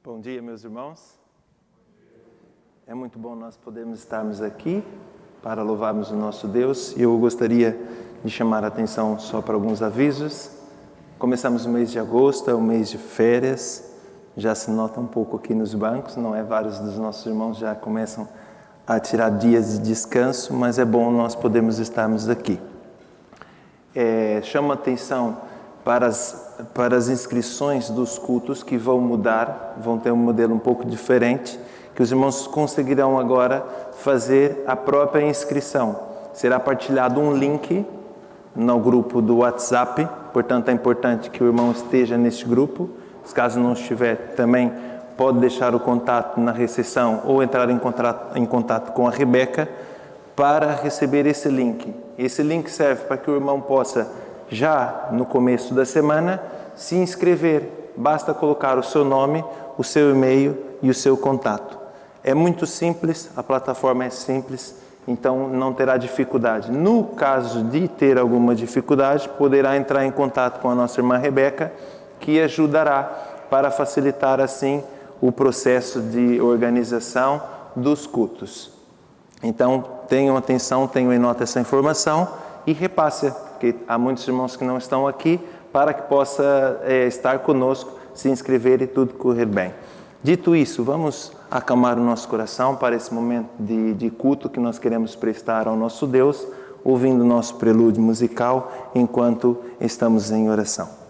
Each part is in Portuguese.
Bom dia, meus irmãos. É muito bom nós podermos estarmos aqui para louvarmos o nosso Deus. E eu gostaria de chamar a atenção só para alguns avisos. Começamos o mês de agosto, é o mês de férias. Já se nota um pouco aqui nos bancos, não é? Vários dos nossos irmãos já começam a tirar dias de descanso, mas é bom nós podermos estarmos aqui. Chama atenção para as inscrições dos cultos que vão mudar, vão ter um modelo um pouco diferente, que os irmãos conseguirão agora fazer a própria inscrição. Será partilhado um link no grupo do WhatsApp, portanto é importante que o irmão esteja neste grupo. Caso não estiver, também pode deixar o contato na recepção ou entrar em contato com a Rebeca para receber esse link. Esse link serve para que o irmão possa, já no começo da semana, se inscrever. Basta colocar o seu nome, o seu e-mail e o seu contato. É muito simples, a plataforma é simples, então não terá dificuldade. No caso de ter alguma dificuldade, poderá entrar em contato com a nossa irmã Rebeca, que ajudará para facilitar assim o processo de organização dos cultos. Então, tenham atenção, tenham em nota essa informação e repasse, porque há muitos irmãos que não estão aqui, para que possa estar conosco, se inscrever e tudo correr bem. Dito isso, vamos acalmar o nosso coração para esse momento de culto que nós queremos prestar ao nosso Deus, ouvindo o nosso prelúdio musical enquanto estamos em oração.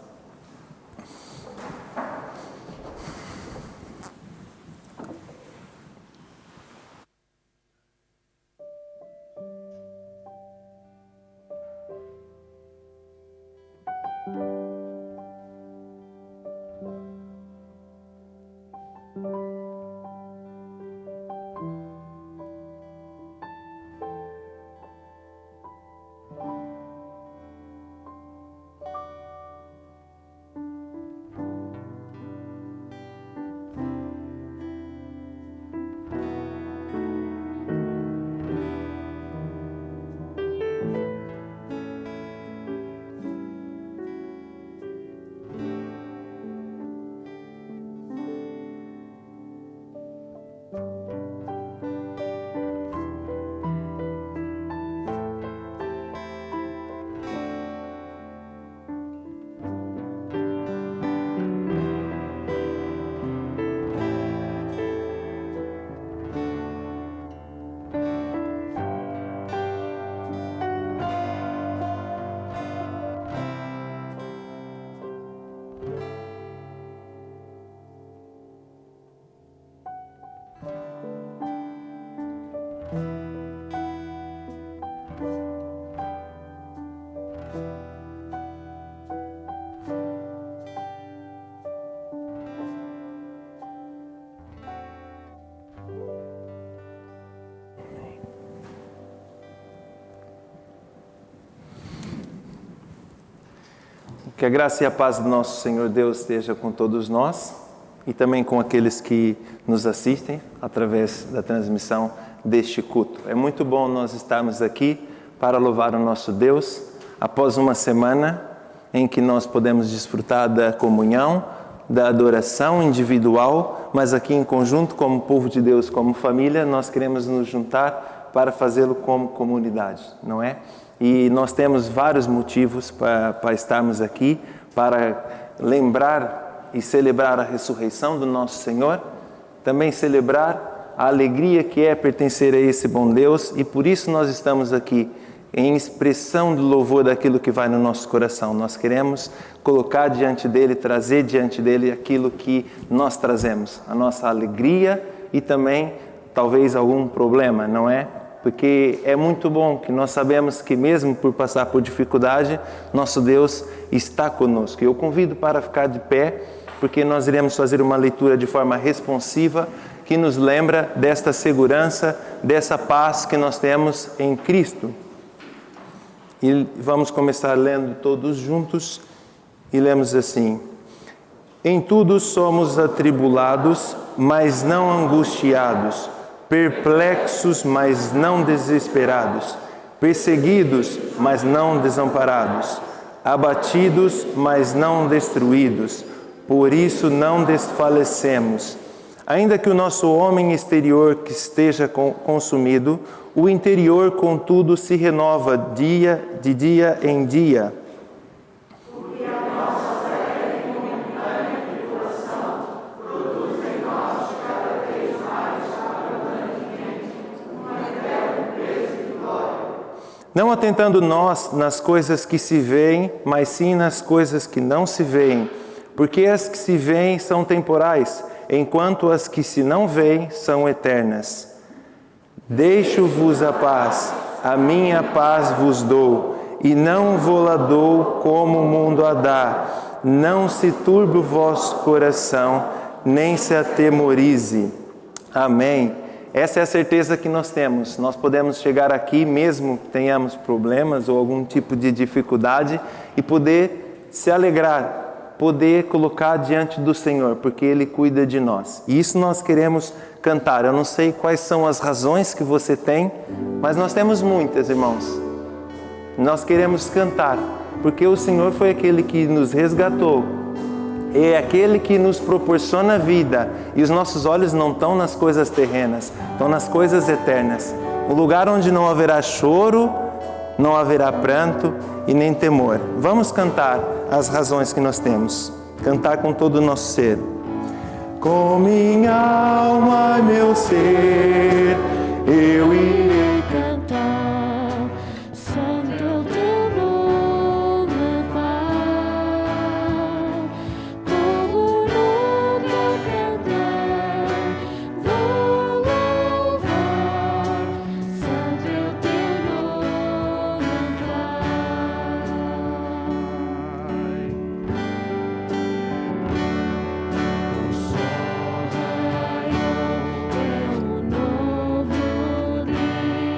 Que a graça e a paz do nosso Senhor Deus esteja com todos nós e também com aqueles que nos assistem através da transmissão deste culto. É muito bom nós estarmos aqui para louvar o nosso Deus após uma semana em que nós podemos desfrutar da comunhão, da adoração individual, mas aqui em conjunto, como povo de Deus, como família, nós queremos nos juntar para fazê-lo como comunidade, não é? E nós temos vários motivos para estarmos aqui, para lembrar e celebrar a ressurreição do nosso Senhor, também celebrar a alegria que é pertencer a esse bom Deus, e por isso nós estamos aqui, em expressão do louvor daquilo que vai no nosso coração. Nós queremos colocar diante dele, trazer diante dele aquilo que nós trazemos, a nossa alegria e também talvez algum problema, não é? Porque é muito bom que nós sabemos que mesmo por passar por dificuldade, nosso Deus está conosco. E eu convido para ficar de pé, porque nós iremos fazer uma leitura de forma responsiva, que nos lembra desta segurança, dessa paz que nós temos em Cristo. E vamos começar lendo todos juntos, e lemos assim: Em tudo somos atribulados, mas não angustiados, perplexos, mas não desesperados, perseguidos, mas não desamparados, abatidos, mas não destruídos. Por isso não desfalecemos, Ainda que o nosso homem exterior que esteja consumido, o interior, contudo, se renova de dia em dia. Não atentando nós nas coisas que se veem, mas sim nas coisas que não se veem, porque as que se veem são temporais, enquanto as que se não veem são eternas. Deixo-vos a paz, a minha paz vos dou, e não vô-la dou como o mundo a dá. Não se turbe o vosso coração, nem se atemorize. Amém. Essa é a certeza que nós temos. Nós podemos chegar aqui, mesmo que tenhamos problemas ou algum tipo de dificuldade, e poder se alegrar, poder colocar diante do Senhor, porque Ele cuida de nós. E isso nós queremos cantar. Eu não sei quais são as razões que você tem, mas nós temos muitas, irmãos. Nós queremos cantar, porque o Senhor foi aquele que nos resgatou, é aquele que nos proporciona vida, e os nossos olhos não estão nas coisas terrenas, estão nas coisas eternas. Um lugar onde não haverá choro, não haverá pranto e nem temor. Vamos cantar as razões que nós temos, cantar com todo o nosso ser. Com minha alma e meu ser, eu irei cantar, santo teu nome, Pai. Como nunca cantar, vou louvar, santo teu nome, Pai. O sol raiou, é um novo dia.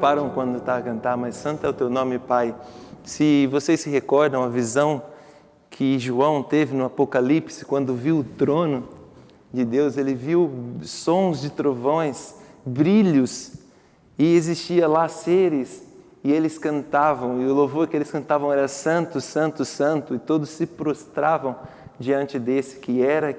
param quando está a cantar, mas santo é o teu nome, Pai. Se vocês se recordam a visão que João teve no Apocalipse, quando viu o trono de Deus, ele viu sons de trovões, brilhos, e existia lá seres, e eles cantavam, e o louvor que eles cantavam era santo, santo, santo, e todos se prostravam diante desse que era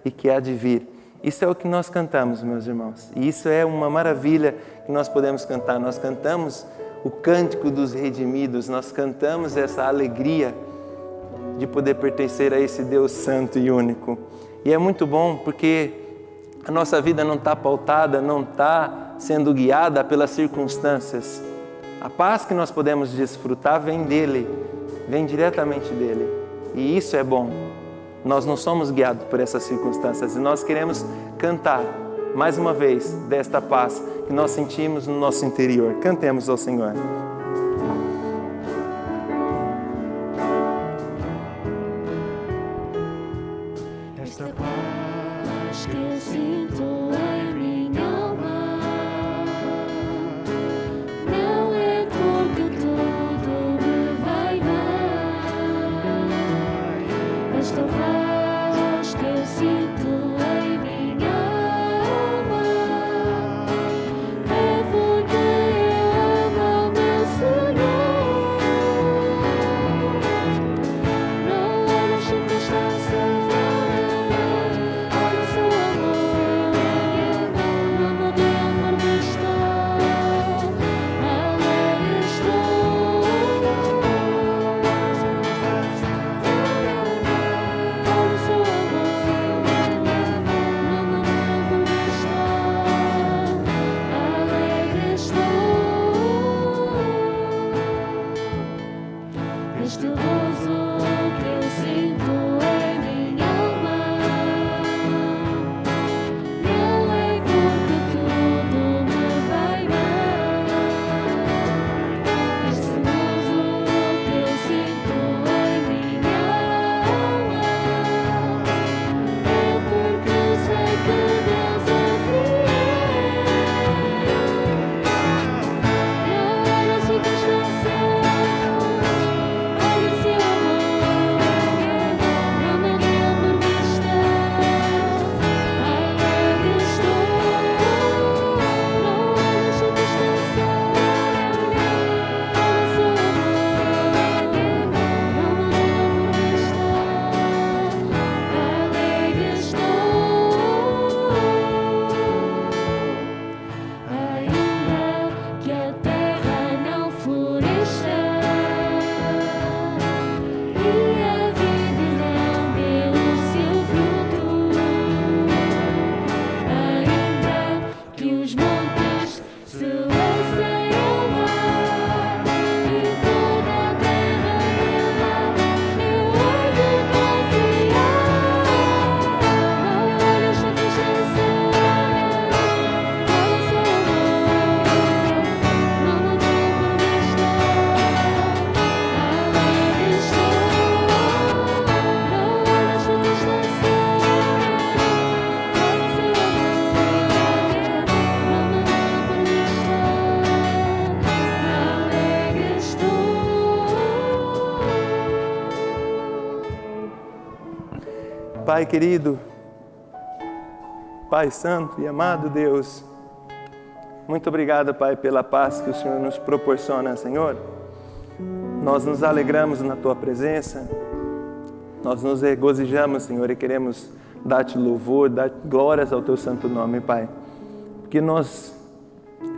e que há de vir. Isso é o que nós cantamos, meus irmãos, e isso é uma maravilha que nós podemos cantar. Nós cantamos o cântico dos redimidos, nós cantamos essa alegria de poder pertencer a esse Deus santo e único. E é muito bom porque a nossa vida não está pautada, não está sendo guiada pelas circunstâncias. A paz que nós podemos desfrutar vem dele, vem diretamente dele. E isso é bom. Nós não somos guiados por essas circunstâncias e nós queremos cantar mais uma vez desta paz que nós sentimos no nosso interior. Cantemos ao Senhor. Esta paz que eu sinto em minha alma não é porque tudo me vai bem. Esta paz que eu sinto em minha alma é porque eu amo o meu Senhor. Não é nas circunstâncias. Este gozo que eu sinto em minha alma não é porque tudo me vai bem. Este gozo que eu sinto em minha alma é porque eu sei que Deus é fiel. Não é nas circunstâncias. Pai querido, Pai santo e amado Deus, muito obrigado, Pai, pela paz que o Senhor nos proporciona, Senhor. Nós nos alegramos na Tua presença, nós nos regozijamos, Senhor, e queremos dar-te louvor, dar glórias ao Teu santo nome, Pai. Porque nós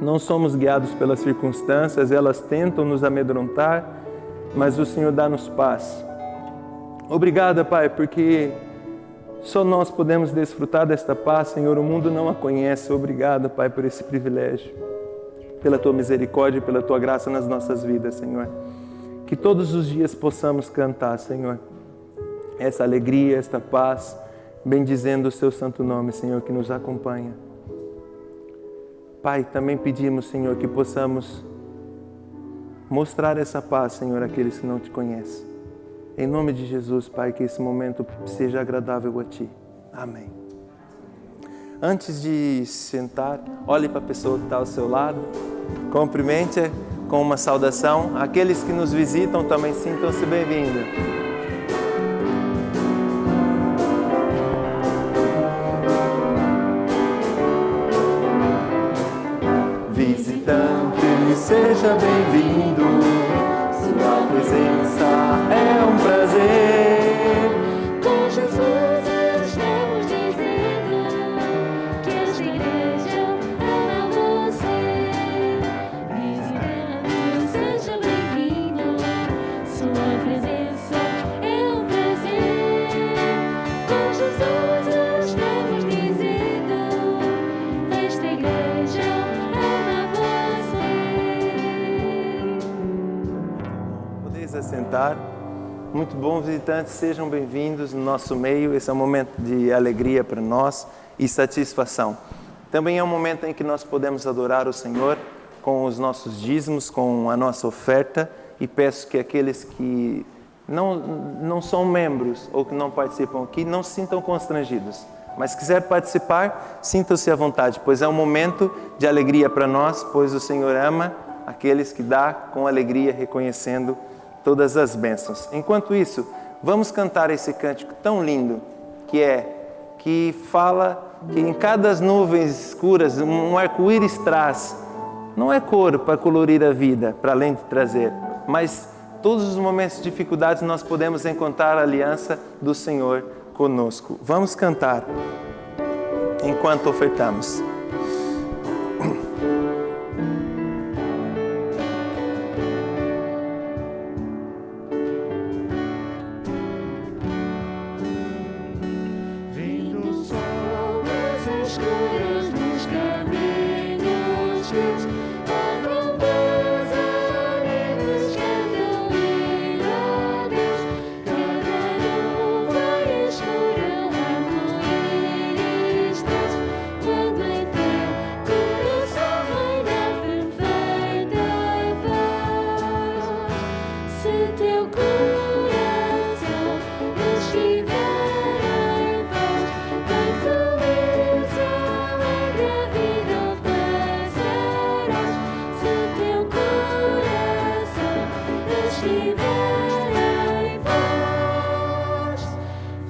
não somos guiados pelas circunstâncias, elas tentam nos amedrontar, mas o Senhor dá-nos paz. Obrigado, Pai, porque só nós podemos desfrutar desta paz, Senhor. O mundo não a conhece. Obrigado, Pai, por esse privilégio, pela Tua misericórdia e pela Tua graça nas nossas vidas, Senhor. Que todos os dias possamos cantar, Senhor, essa alegria, esta paz, bendizendo o Seu santo nome, Senhor, que nos acompanha. Pai, também pedimos, Senhor, que possamos mostrar essa paz, Senhor, àqueles que não Te conhecem. Em nome de Jesus, Pai, que esse momento seja agradável a Ti. Amém. Antes de sentar, olhe para a pessoa que está ao seu lado, cumprimente-a com uma saudação. Aqueles que nos visitam também sintam-se bem-vindos. Visitante, seja bem-vindo. Sua presença é um prazer. Com Jesus estamos dizendo que esta igreja ama você. Visitante, seja bem-vindo. Sua presença é um prazer. Com Jesus estamos dizendo esta igreja ama você. Podeis assentar. Muito bom, visitantes, sejam bem-vindos no nosso meio. Esse é um momento de alegria para nós e satisfação. Também é um momento em que nós podemos adorar o Senhor com os nossos dízimos, com a nossa oferta, e peço que aqueles que não são membros ou que não participam aqui não se sintam constrangidos. Mas se quiser participar, sintam-se à vontade, pois é um momento de alegria para nós, pois o Senhor ama aqueles que dá com alegria, reconhecendo todas as bênçãos. Enquanto isso, vamos cantar esse cântico tão lindo que fala que em cada das nuvens escuras um arco-íris traz. Não é cor para colorir a vida, para além de trazer, mas todos os momentos de dificuldades nós podemos encontrar a aliança do Senhor conosco. Vamos cantar enquanto ofertamos. Escuras nos caminhos teus, abram teus amigos, cantam a Deus. Cada nuvem escura, arco-íris traz, quando em teu coração reina perfeita paz. Se teu coração estiver em paz, bem feliz, alegre a vida passarás. Se teu coração estiver em paz,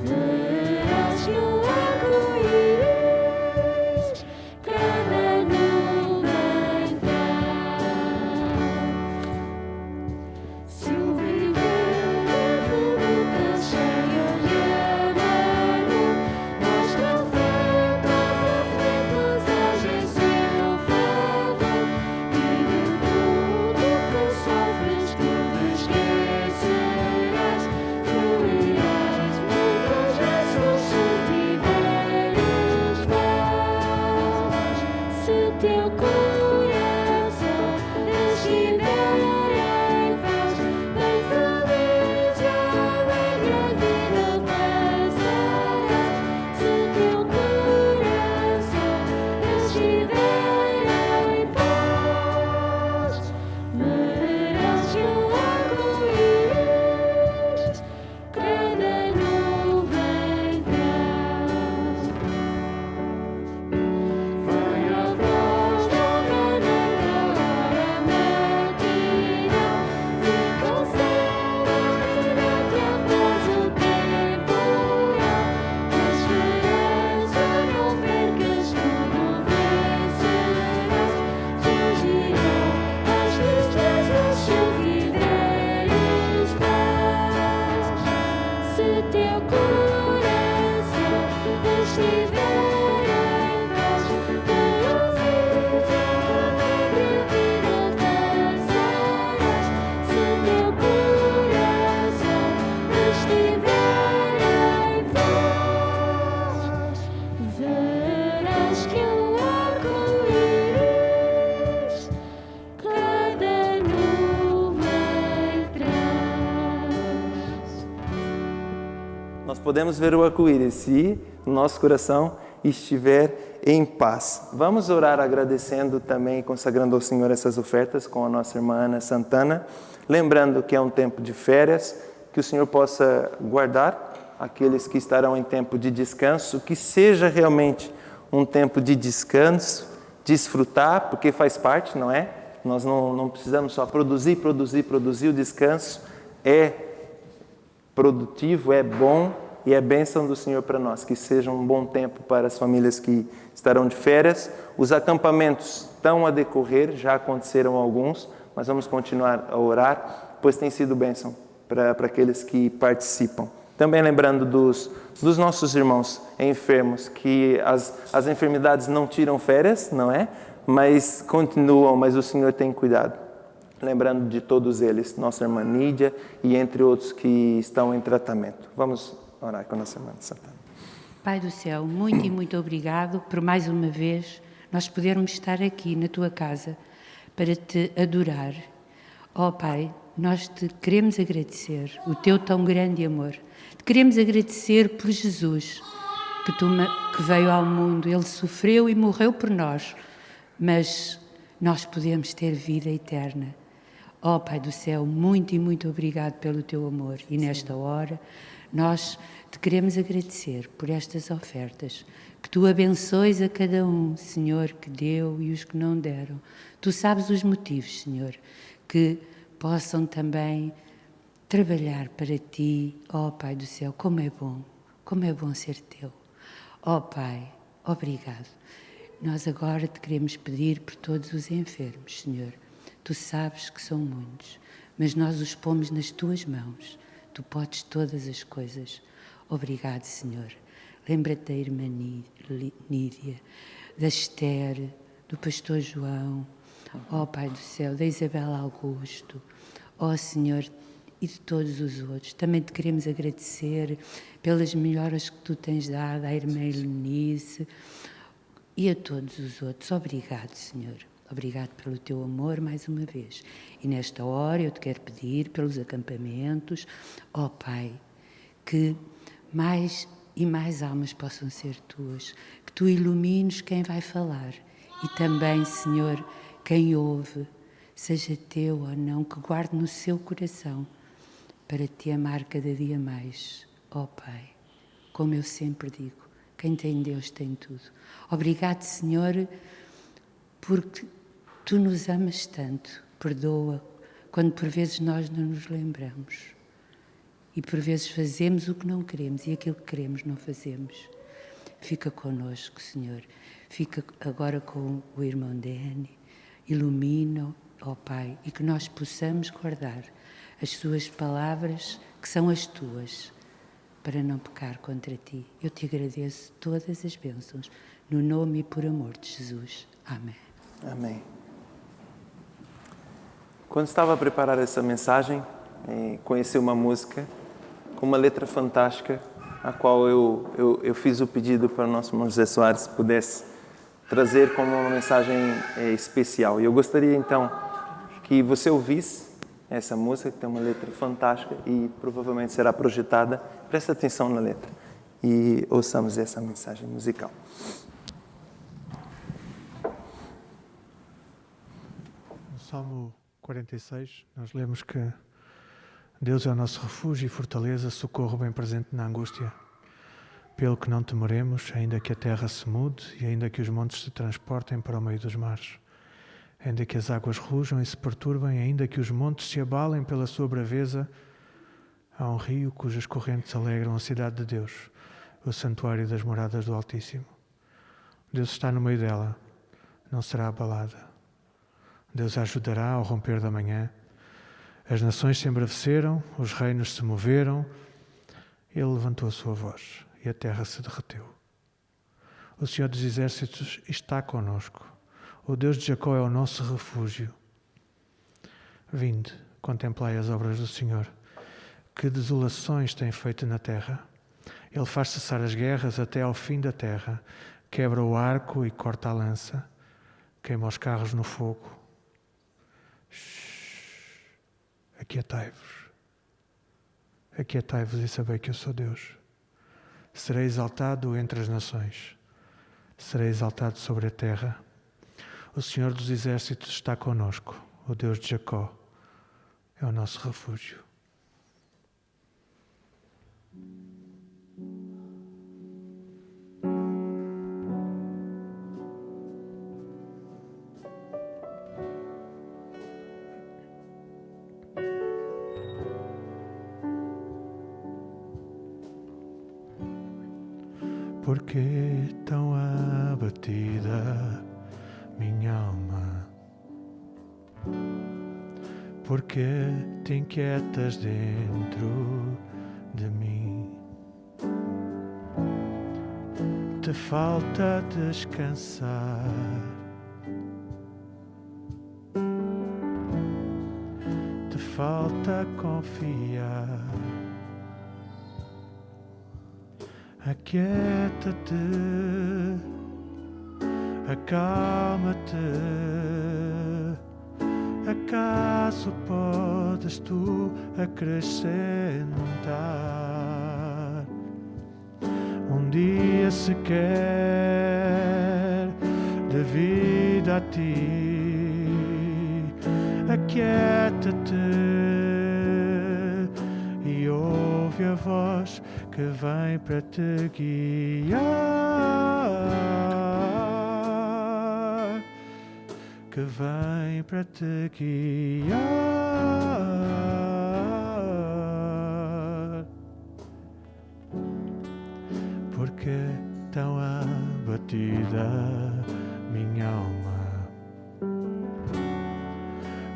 verás que o arco-íris cada nuvem traz. Se o viver perguntas cheias de amargura, mostra aflitos age seu favor, e de tudo que sofres tu te esquecerás, fluirás muitas vezes se tiveres paz. Se teu coração estiver em paz, bem feliz, alegre a vida passarás. Se teu coração estiver em paz, verás que o arco-íris cada nuvem traz. Vai a voz do ganhador, hora matinal, fica o céu durante a paz o temporal. A esperança não percas, tudo vencerás. Fugirão as tristezas se tiveres paz. Se teu coração estiver em paz, feliz, alegre a vida passarás. Se teu coração estiver em paz, verás que o arco-íris cada nuvem traz. Nós podemos ver o arco-íris se o nosso coração estiver em paz. Vamos orar agradecendo também e consagrando ao Senhor essas ofertas com a nossa irmã Ana Santana, lembrando que é um tempo de férias, que o Senhor possa guardar aqueles que estarão em tempo de descanso, que seja realmente um tempo de descanso, desfrutar, porque faz parte, não é? Nós não precisamos só produzir. O descanso é produtivo, é bom e é bênção do Senhor para nós. Que seja um bom tempo para as famílias que estarão de férias. Os acampamentos estão a decorrer, já aconteceram alguns, mas vamos continuar a orar, pois tem sido bênção para aqueles que participam. Também lembrando dos nossos irmãos enfermos, que as enfermidades não tiram férias, não é? Mas continuam, mas o Senhor tem cuidado. Lembrando de todos eles, nossa irmã Nídia e entre outros que estão em tratamento. Vamos orar com a nossa irmã Santana. Pai do céu, muito e muito obrigado por mais uma vez nós podermos estar aqui na Tua casa para Te adorar. Ó Pai, nós Te queremos agradecer o Teu tão grande amor. Te queremos agradecer por Jesus, que veio ao mundo. Ele sofreu e morreu por nós, mas nós podemos ter vida eterna. Ó Pai do céu, muito e muito obrigado pelo Teu amor. E nesta hora, nós Te queremos agradecer por estas ofertas. Que Tu abençoes a cada um, Senhor, que deu e os que não deram. Tu sabes os motivos, Senhor, que possam também trabalhar para Ti. Ó Pai do céu, como é bom ser Teu. Ó Pai, obrigado. Nós agora Te queremos pedir por todos os enfermos, Senhor. Tu sabes que são muitos, mas nós os pomos nas Tuas mãos. Tu podes todas as coisas. Obrigado, Senhor. Lembra-te da irmã Nídia, da Esther, do pastor João, ó Pai do céu, da Isabela Augusto, ó Senhor, e de todos os outros. Também Te queremos agradecer pelas melhoras que Tu tens dado à irmã Helenice e a todos os outros. Obrigado, Senhor. Obrigado pelo Teu amor mais uma vez. E nesta hora eu Te quero pedir pelos acampamentos, ó Pai, que mais e mais almas possam ser Tuas, que Tu ilumines quem vai falar e também, Senhor, quem ouve, seja Teu ou não, que guarde no seu coração para Te amar cada dia mais, ó Pai. Como eu sempre digo, quem tem Deus tem tudo. Obrigado, Senhor, porque Tu nos amas tanto. Perdoa quando por vezes nós não nos lembramos. E por vezes fazemos o que não queremos e aquilo que queremos não fazemos. Fica connosco, Senhor. Fica agora com o irmão Dani. Ilumina, ó Pai, e que nós possamos guardar as Suas palavras, que são as Tuas, para não pecar contra Ti. Eu Te agradeço todas as bênçãos, no nome e por amor de Jesus. Amém. Amém. Quando estava a preparar essa mensagem, conheci uma música com uma letra fantástica, a qual eu fiz o pedido para o nosso irmão José Soares pudesse trazer como uma mensagem especial. E eu gostaria então que você ouvisse essa música, que tem uma letra fantástica e provavelmente será projetada. Presta atenção na letra e ouçamos essa mensagem musical. No Salmo 46, nós lemos que Deus é o nosso refúgio e fortaleza, socorro bem presente na angústia. Pelo que não temeremos, ainda que a terra se mude e ainda que os montes se transportem para o meio dos mares. Ainda que as águas rujam e se perturbem, ainda que os montes se abalem pela sua braveza, há um rio cujas correntes alegram a cidade de Deus, o santuário das moradas do Altíssimo. Deus está no meio dela, não será abalada. Deus a ajudará ao romper da manhã. As nações se embraveceram, os reinos se moveram. Ele levantou a sua voz e a terra se derreteu. O Senhor dos Exércitos está conosco. O Deus de Jacó é o nosso refúgio. Vinde, contemplai as obras do Senhor. Que desolações tem feito na terra. Ele faz cessar as guerras até ao fim da terra. Quebra o arco e corta a lança. Queima os carros no fogo. Aquietai-vos. Aquietai-vos e sabei que eu sou Deus. Serei exaltado entre as nações. Serei exaltado sobre a terra. O Senhor dos Exércitos está conosco. O Deus de Jacó é o nosso refúgio. Porque tão abatida minha alma? Porque te inquietas dentro de mim? Te falta descansar? Te falta confiar? Aquieta-te, acalma-te. Acaso podes tu acrescentar um dia sequer de vida a ti? Aquieta-te e ouve a voz que vem para te guiar, que vem para te guiar. Porque tão abatida minha alma?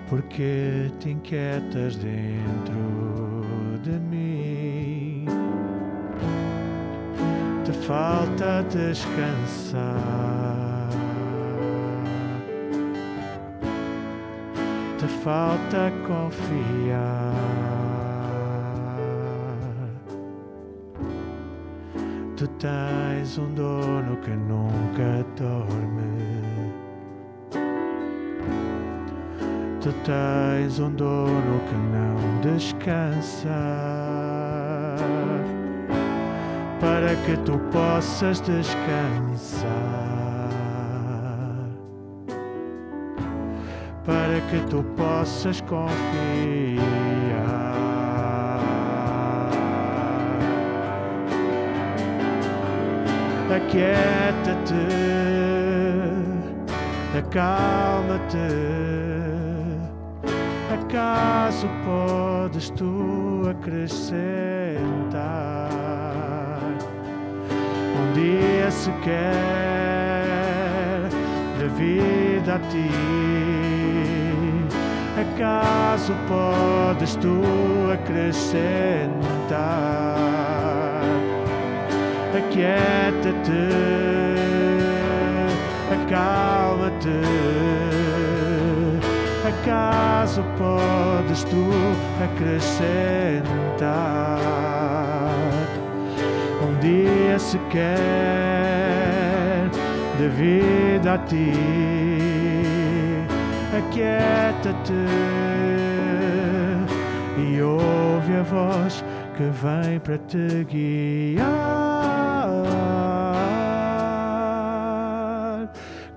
Porque te inquietas dentro de mim? Te falta descansar? Te falta confiar? Tu tens um dono que nunca dorme. Tu tens um dono que não descansa, para que tu possas descansar, para que tu possas confiar. Aquieta-te, acalma-te. Acaso podes tu acrescentar um dia sequer de vida a ti? Acaso podes tu acrescentar? Aquieta-te, acalma-te. Acaso podes tu acrescentar um dia sequer de vida a ti? Aquieta-te e ouve a voz que vem para te guiar,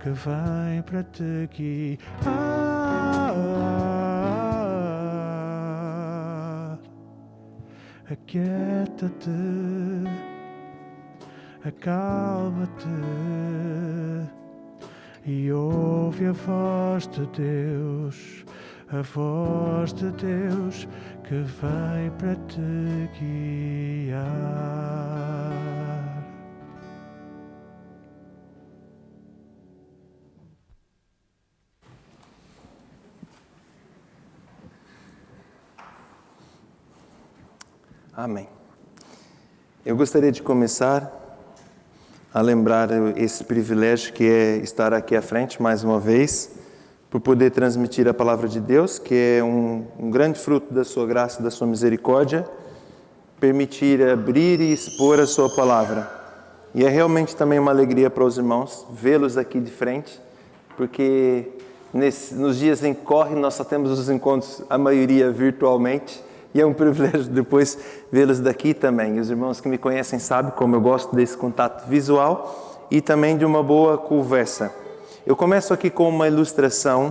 que vem para te guiar. Aquieta-te, acalma-te e ouve a voz de Deus, a voz de Deus que vem para te guiar. Amém. Eu gostaria de começar a lembrar esse privilégio que é estar aqui à frente mais uma vez, por poder transmitir a palavra de Deus, que é um grande fruto da sua graça e da sua misericórdia, permitir abrir e expor a sua palavra. E é realmente também uma alegria para os irmãos vê-los aqui de frente, porque nos dias em que corre nós só temos os encontros, a maioria virtualmente, e é um privilégio depois vê-los daqui também. E os irmãos que me conhecem sabem como eu gosto desse contato visual e também de uma boa conversa. Eu começo aqui com uma ilustração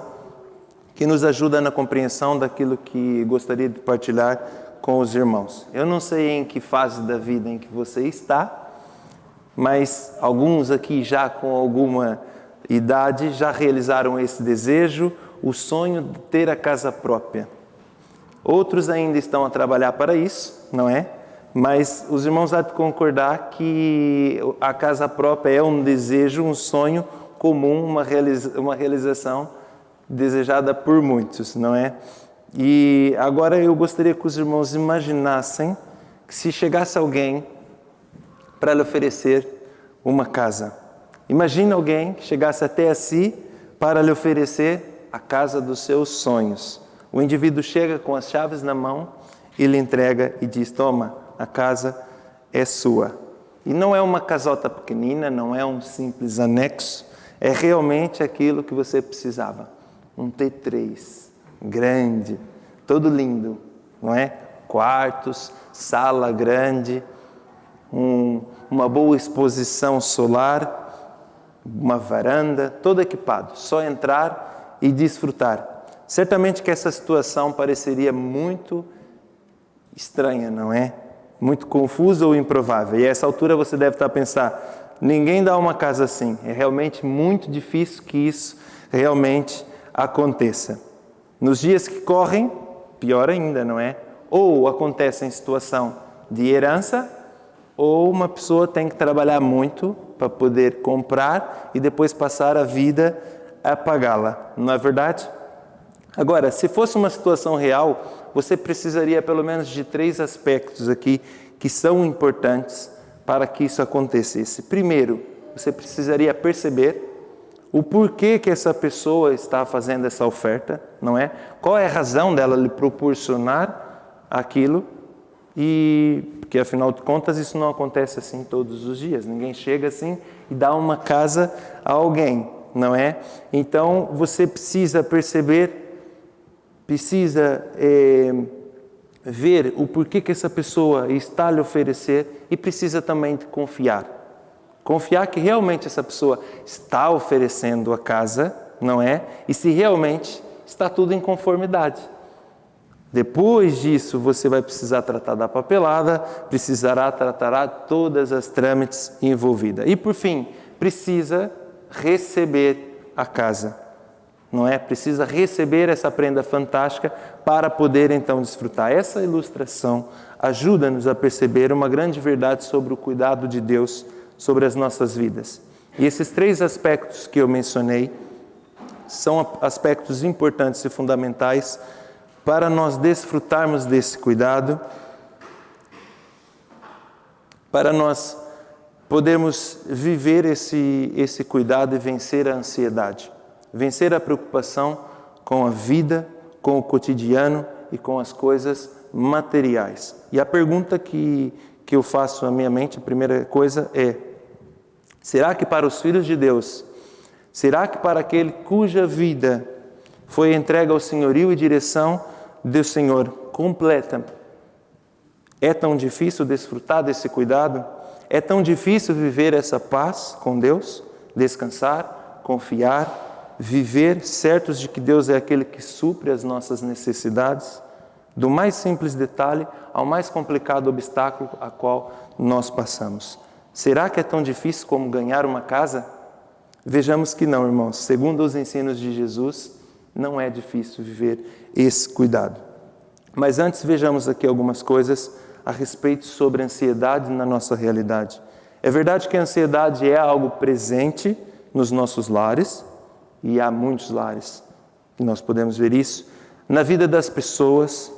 que nos ajuda na compreensão daquilo que gostaria de partilhar com os irmãos. Eu não sei em que fase da vida em que você está, mas alguns aqui já com alguma idade já realizaram esse desejo, o sonho de ter a casa própria. Outros ainda estão a trabalhar para isso, não é? Mas os irmãos há de concordar que a casa própria é um desejo, um sonho comum, uma realização desejada por muitos, não é? E agora eu gostaria que os irmãos imaginassem que se chegasse alguém para lhe oferecer uma casa. Imagine alguém que chegasse até si para lhe oferecer a casa dos seus sonhos. O indivíduo chega com as chaves na mão e lhe entrega e diz: toma, a casa é sua. E não é uma casota pequenina, não é um simples anexo, é realmente aquilo que você precisava. Um T3, grande, todo lindo, não é? Quartos, sala grande, uma boa exposição solar, uma varanda, todo equipado, só entrar e desfrutar. Certamente que essa situação pareceria muito estranha, não é? Muito confusa ou improvável. E a essa altura você deve estar a pensar: ninguém dá uma casa assim. É realmente muito difícil que isso realmente aconteça. Nos dias que correm, pior ainda, não é? Ou acontece em situação de herança, ou uma pessoa tem que trabalhar muito para poder comprar e depois passar a vida a pagá-la. Não é verdade? Agora, se fosse uma situação real, você precisaria pelo menos de 3 aspectos aqui que são importantes para que isso acontecesse. Primeiro, você precisaria perceber o porquê que essa pessoa está fazendo essa oferta, não é? Qual é a razão dela lhe proporcionar aquilo? E porque afinal de contas isso não acontece assim todos os dias. Ninguém chega assim e dá uma casa a alguém, não é? Então você precisa perceber, precisa ver o porquê que essa pessoa está a lhe oferecer e precisa também de confiar. Confiar que realmente essa pessoa está oferecendo a casa, não é? E se realmente está tudo em conformidade. Depois disso, você vai precisar tratar da papelada, tratará todas as trâmites envolvidas. E por fim, precisa receber a casa, não é? Precisa receber essa prenda fantástica para poder então desfrutar. Essa ilustração ajuda-nos a perceber uma grande verdade sobre o cuidado de Deus sobre as nossas vidas. E esses 3 aspectos que eu mencionei são aspectos importantes e fundamentais para nós desfrutarmos desse cuidado, para nós podermos viver esse cuidado e vencer a ansiedade, vencer a preocupação com a vida, com o cotidiano e com as coisas materiais. E a pergunta que eu faço à minha mente, a primeira coisa é: será que para os filhos de Deus, será que para aquele cuja vida foi entregue ao senhorio e direção do Senhor completa, é tão difícil desfrutar desse cuidado? É tão difícil viver essa paz com Deus? Descansar, confiar, viver certos de que Deus é aquele que supre as nossas necessidades, do mais simples detalhe ao mais complicado obstáculo a qual nós passamos. Será que é tão difícil como ganhar uma casa? Vejamos que não, irmãos. Segundo os ensinos de Jesus, não é difícil viver esse cuidado. Mas antes vejamos aqui algumas coisas a respeito sobre a ansiedade na nossa realidade. É verdade que a ansiedade é algo presente nos nossos lares, e há muitos lares que nós podemos ver isso, na vida das pessoas,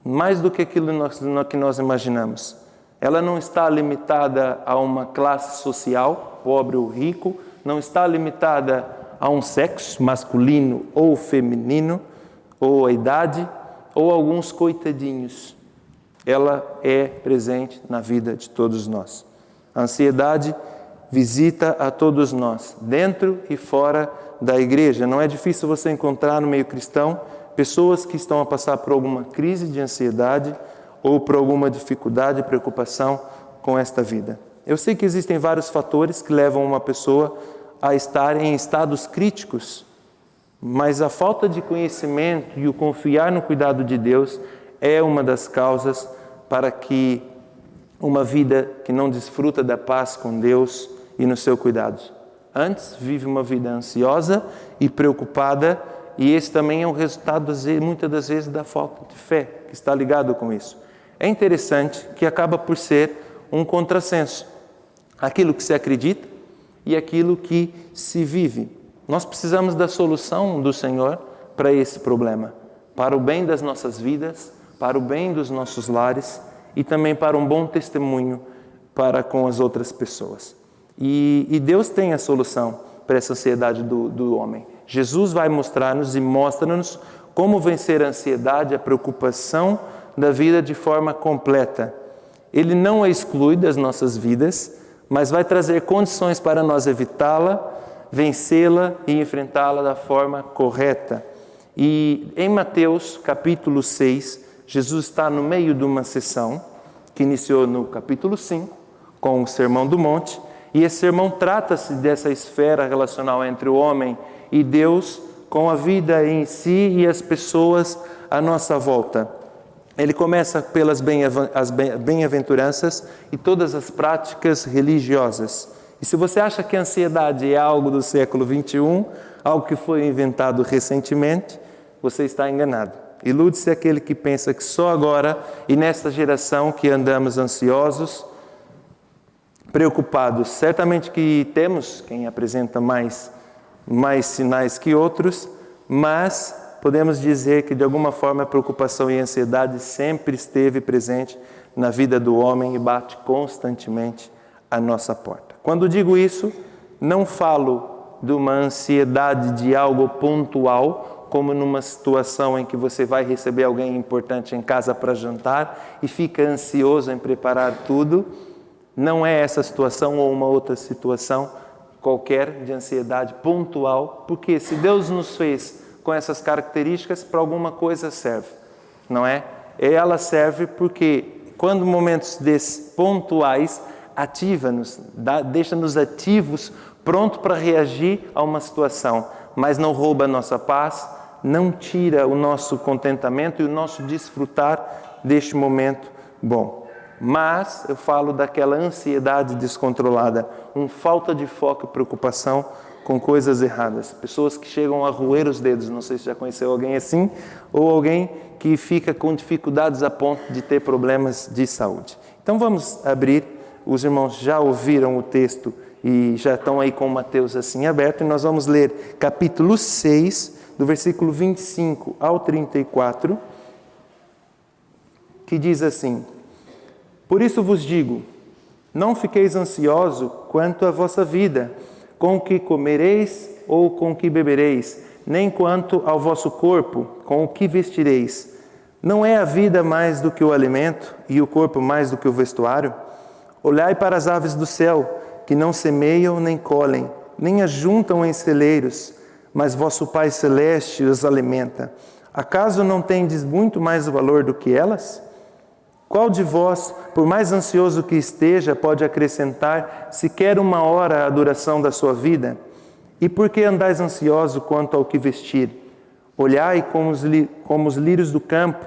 mais do que aquilo que nós imaginamos. Ela não está limitada a uma classe social, pobre ou rico, não está limitada a um sexo masculino ou feminino, ou a idade, ou alguns coitadinhos. Ela é presente na vida de todos nós. A ansiedade visita a todos nós, dentro e fora da igreja. Não é difícil você encontrar no meio cristão pessoas que estão a passar por alguma crise de ansiedade ou por alguma dificuldade e preocupação com esta vida. Eu sei que existem vários fatores que levam uma pessoa a estar em estados críticos, mas a falta de conhecimento e o confiar no cuidado de Deus é uma das causas para que uma vida que não desfruta da paz com Deus e no seu cuidado. Antes, vive uma vida ansiosa e preocupada, e esse também é um resultado, muitas das vezes, da falta de fé, que está ligado com isso. é interessante que acaba por ser um contrassenso. Aquilo que se acredita e aquilo que se vive. Nós precisamos da solução do Senhor para esse problema, para o bem das nossas vidas, para o bem dos nossos lares e também para um bom testemunho para com as outras pessoas. E Deus tem a solução para essa ansiedade do homem. Jesus vai mostrar-nos e mostra-nos como vencer a ansiedade, a preocupação da vida de forma completa. Ele não a exclui das nossas vidas, mas vai trazer condições para nós evitá-la, vencê-la e enfrentá-la da forma correta. E em Mateus capítulo 6, Jesus está no meio de uma sessão que iniciou no capítulo 5, com o Sermão do Monte, e esse sermão trata-se dessa esfera relacional entre o homem e Deus, com a vida em si e as pessoas à nossa volta. Ele começa pelas bem-aventuranças e todas as práticas religiosas. E se você acha que a ansiedade é algo do século XXI, algo que foi inventado recentemente, você está enganado. Ilude-se aquele que pensa que só agora e nesta geração que andamos ansiosos, preocupados. Certamente que temos quem apresenta mais sinais que outros, mas podemos dizer que de alguma forma a preocupação e a ansiedade sempre esteve presente na vida do homem e bate constantemente à nossa porta. Quando digo isso, não falo de uma ansiedade de algo pontual, como numa situação em que você vai receber alguém importante em casa para jantar e fica ansioso em preparar tudo. Não é essa situação ou uma outra situação qualquer de ansiedade pontual, porque se Deus nos fez com essas características, para alguma coisa serve, não é? Ela serve porque quando momentos desses pontuais ativa-nos, deixa-nos ativos, pronto para reagir a uma situação, mas não rouba a nossa paz, não tira o nosso contentamento e o nosso desfrutar deste momento bom. Mas eu falo daquela ansiedade descontrolada, falta de foco e preocupação com coisas erradas. Pessoas que chegam a roer os dedos, não sei se já conheceu alguém assim, ou alguém que fica com dificuldades a ponto de ter problemas de saúde. Então vamos abrir, os irmãos já ouviram o texto e já estão aí com Mateus assim aberto, e nós vamos ler capítulo 6, do versículo 25 ao 34, que diz assim: Por isso vos digo, não fiqueis ansiosos quanto à vossa vida, com o que comereis ou com o que bebereis, nem quanto ao vosso corpo, com o que vestireis. Não é a vida mais do que o alimento, e o corpo mais do que o vestuário? Olhai para as aves do céu, que não semeiam nem colhem, nem ajuntam em celeiros, mas vosso Pai Celeste os alimenta. Acaso não tendes muito mais valor do que elas? Qual de vós, por mais ansioso que esteja, pode acrescentar sequer uma hora à duração da sua vida? E por que andais ansioso quanto ao que vestir? Olhai como os lírios do campo,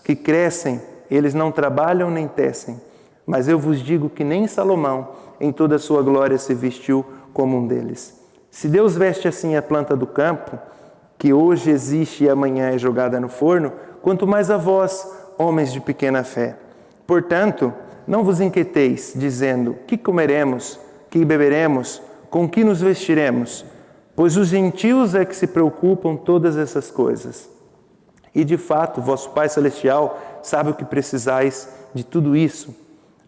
que crescem, eles não trabalham nem tecem. Mas eu vos digo que nem Salomão, em toda a sua glória, se vestiu como um deles. Se Deus veste assim a planta do campo, que hoje existe e amanhã é jogada no forno, quanto mais a vós, homens de pequena fé. Portanto, não vos inquieteis, dizendo, que comeremos, que beberemos, com que nos vestiremos? Pois os gentios é que se preocupam todas essas coisas. E de fato, vosso Pai Celestial sabe o que precisais de tudo isso.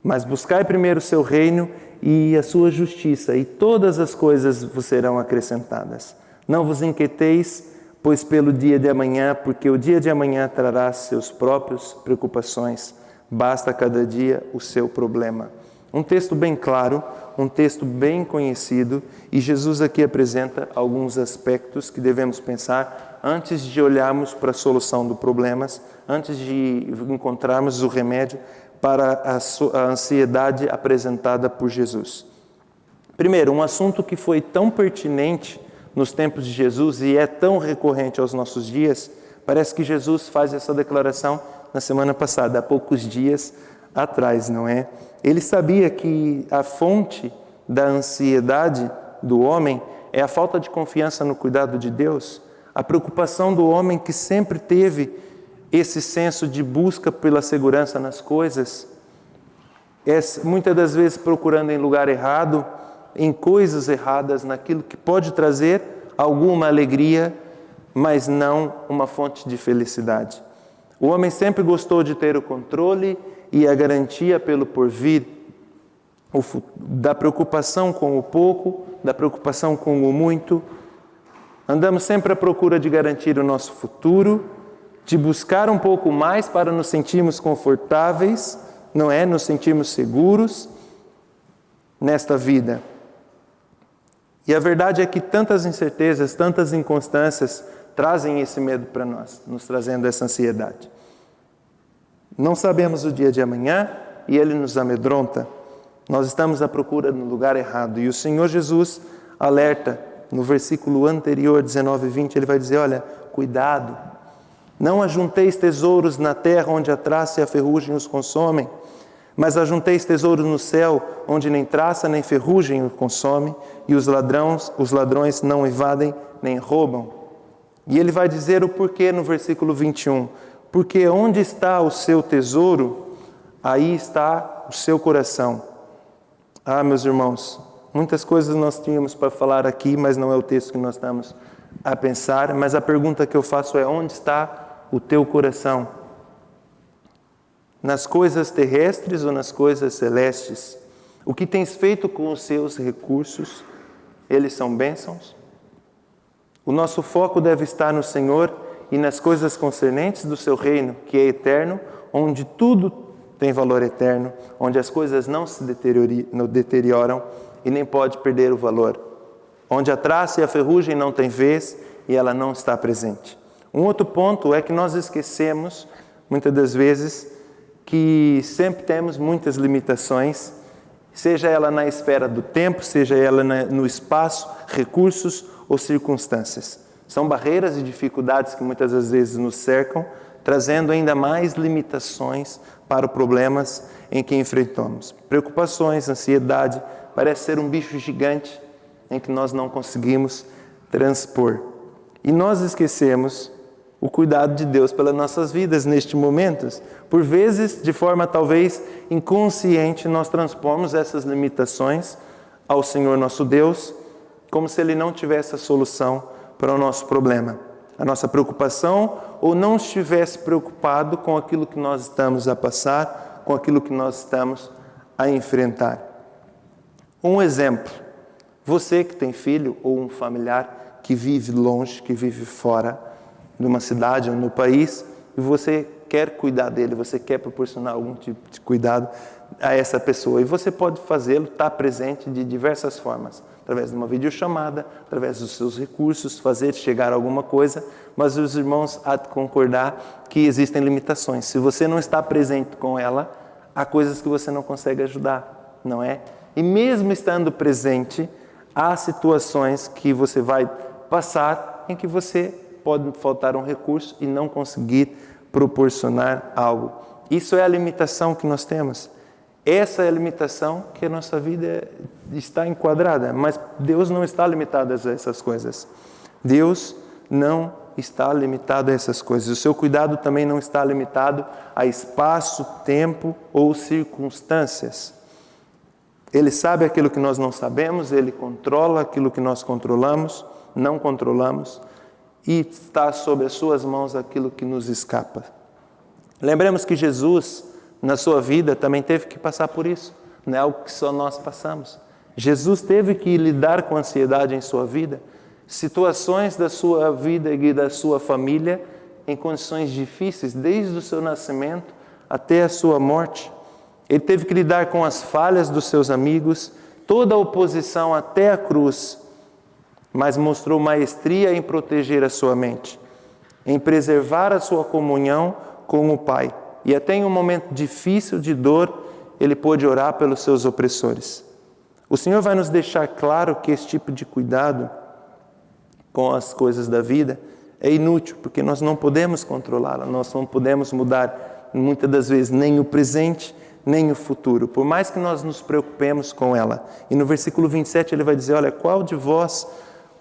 Mas buscai primeiro o seu reino e a sua justiça, e todas as coisas vos serão acrescentadas. Não vos inquieteis, pois pelo dia de amanhã, porque o dia de amanhã trará seus próprios preocupações. Basta cada dia o seu problema. Um texto bem claro, um texto bem conhecido, e Jesus aqui apresenta alguns aspectos que devemos pensar antes de olharmos para a solução dos problemas, antes de encontrarmos o remédio para a ansiedade apresentada por Jesus. Primeiro, um assunto que foi tão pertinente nos tempos de Jesus e é tão recorrente aos nossos dias, parece que Jesus faz essa declaração na semana passada, há poucos dias atrás, não é? Ele sabia que a fonte da ansiedade do homem é a falta de confiança no cuidado de Deus, a preocupação do homem que sempre teve esse senso de busca pela segurança nas coisas, muitas das vezes procurando em lugar errado, em coisas erradas, naquilo que pode trazer alguma alegria, mas não uma fonte de felicidade. O homem sempre gostou de ter o controle e a garantia pelo porvir, da preocupação com o pouco, da preocupação com o muito. Andamos sempre à procura de garantir o nosso futuro, de buscar um pouco mais para nos sentirmos confortáveis, não é? Nos sentirmos seguros nesta vida. E a verdade é que tantas incertezas, tantas inconstâncias trazem esse medo para nós, nos trazendo essa ansiedade. Não sabemos o dia de amanhã e ele nos amedronta. Nós estamos à procura no lugar errado. E o Senhor Jesus alerta, no versículo anterior, 19 e 20, ele vai dizer, olha, cuidado, não ajunteis tesouros na terra onde a traça e a ferrugem os consomem, mas ajunteis tesouros no céu, onde nem traça nem ferrugem o consome, e os ladrões não invadem nem roubam. E ele vai dizer o porquê no versículo 21. Porque onde está o seu tesouro, aí está o seu coração. Ah, meus irmãos, muitas coisas nós tínhamos para falar aqui, mas não é o texto que nós estamos a pensar. Mas a pergunta que eu faço é, onde está o teu coração? Nas coisas terrestres ou nas coisas celestes? O que tens feito com os seus recursos? Eles são bênçãos? O nosso foco deve estar no Senhor e nas coisas concernentes do seu reino, que é eterno, onde tudo tem valor eterno, onde as coisas não se deterioram e nem pode perder o valor, onde a traça e a ferrugem não têm vez e ela não está presente. Um outro ponto é que nós esquecemos, muitas das vezes, que sempre temos muitas limitações, seja ela na esfera do tempo, seja ela no espaço, recursos ou circunstâncias. São barreiras e dificuldades que muitas das vezes nos cercam, trazendo ainda mais limitações para os problemas em que enfrentamos. Preocupações, ansiedade, parece ser um bicho gigante em que nós não conseguimos transpor. E nós esquecemos o cuidado de Deus pelas nossas vidas neste momento. Por vezes, de forma talvez inconsciente, nós transpomos essas limitações ao Senhor nosso Deus, como se Ele não tivesse a solução para o nosso problema. A nossa preocupação, ou não estivesse preocupado com aquilo que nós estamos a passar, com aquilo que nós estamos a enfrentar. Um exemplo, você que tem filho ou um familiar que vive longe, que vive fora de uma cidade ou no país, e você quer cuidar dele, você quer proporcionar algum tipo de cuidado a essa pessoa. E você pode fazê-lo, estar presente de diversas formas, através de uma videochamada, através dos seus recursos, fazer chegar alguma coisa, mas os irmãos há de concordar que existem limitações. Se você não está presente com ela, há coisas que você não consegue ajudar, não é? E mesmo estando presente, há situações que você vai passar em que você pode faltar um recurso e não conseguir proporcionar algo. Isso é a limitação que nós temos. Essa é a limitação que a nossa vida está enquadrada, mas Deus não está limitado a essas coisas. Deus não está limitado a essas coisas. O seu cuidado também não está limitado a espaço, tempo ou circunstâncias. Ele sabe aquilo que nós não sabemos, Ele controla aquilo que nós controlamos, não controlamos, e está sob as suas mãos aquilo que nos escapa. Lembremos que Jesus, na sua vida, também teve que passar por isso. Não é algo que só nós passamos. Jesus teve que lidar com a ansiedade em sua vida, situações da sua vida e da sua família em condições difíceis, desde o seu nascimento até a sua morte. Ele teve que lidar com as falhas dos seus amigos, toda a oposição até a cruz, mas mostrou maestria em proteger a sua mente, em preservar a sua comunhão com o Pai. E até em um momento difícil de dor, ele pôde orar pelos seus opressores. O Senhor vai nos deixar claro que esse tipo de cuidado com as coisas da vida é inútil, porque nós não podemos controlá-la, nós não podemos mudar, muitas das vezes, nem o presente, nem o futuro, por mais que nós nos preocupemos com ela. E no versículo 27 ele vai dizer, olha, qual de vós,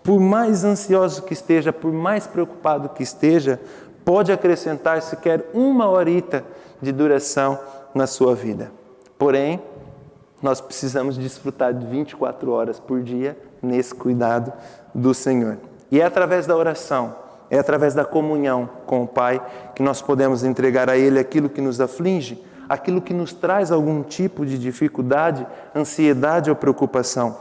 por mais ansioso que esteja, por mais preocupado que esteja, pode acrescentar sequer uma horita de duração na sua vida. Porém, nós precisamos desfrutar de 24 horas por dia nesse cuidado do Senhor. E é através da oração, é através da comunhão com o Pai que nós podemos entregar a Ele aquilo que nos aflige, aquilo que nos traz algum tipo de dificuldade, ansiedade ou preocupação.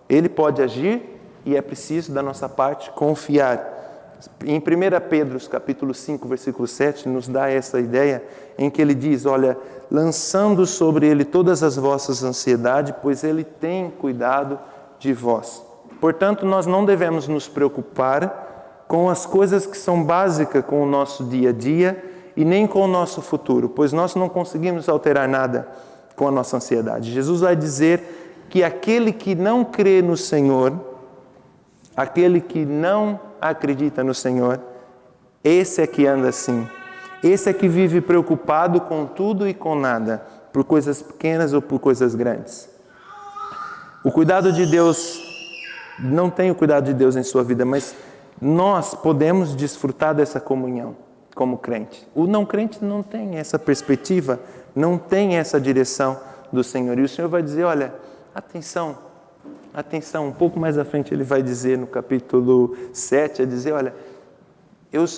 Ele pode agir e é preciso da nossa parte confiar. Em 1 Pedro, capítulo 5, versículo 7, nos dá essa ideia em que ele diz, olha, lançando sobre ele todas as vossas ansiedades, pois ele tem cuidado de vós. Portanto, nós não devemos nos preocupar com as coisas que são básicas com o nosso dia a dia e nem com o nosso futuro, pois nós não conseguimos alterar nada com a nossa ansiedade. Jesus vai dizer que aquele que não crê no Senhor, aquele que não acredita no Senhor, esse é que anda assim. Esse é que vive preocupado com tudo e com nada, por coisas pequenas ou por coisas grandes. O cuidado de Deus, não tem o cuidado de Deus em sua vida, mas nós podemos desfrutar dessa comunhão como crente. O não crente não tem essa perspectiva, não tem essa direção do Senhor. E o Senhor vai dizer, olha, atenção, um pouco mais à frente ele vai dizer no capítulo 7, a dizer, olha,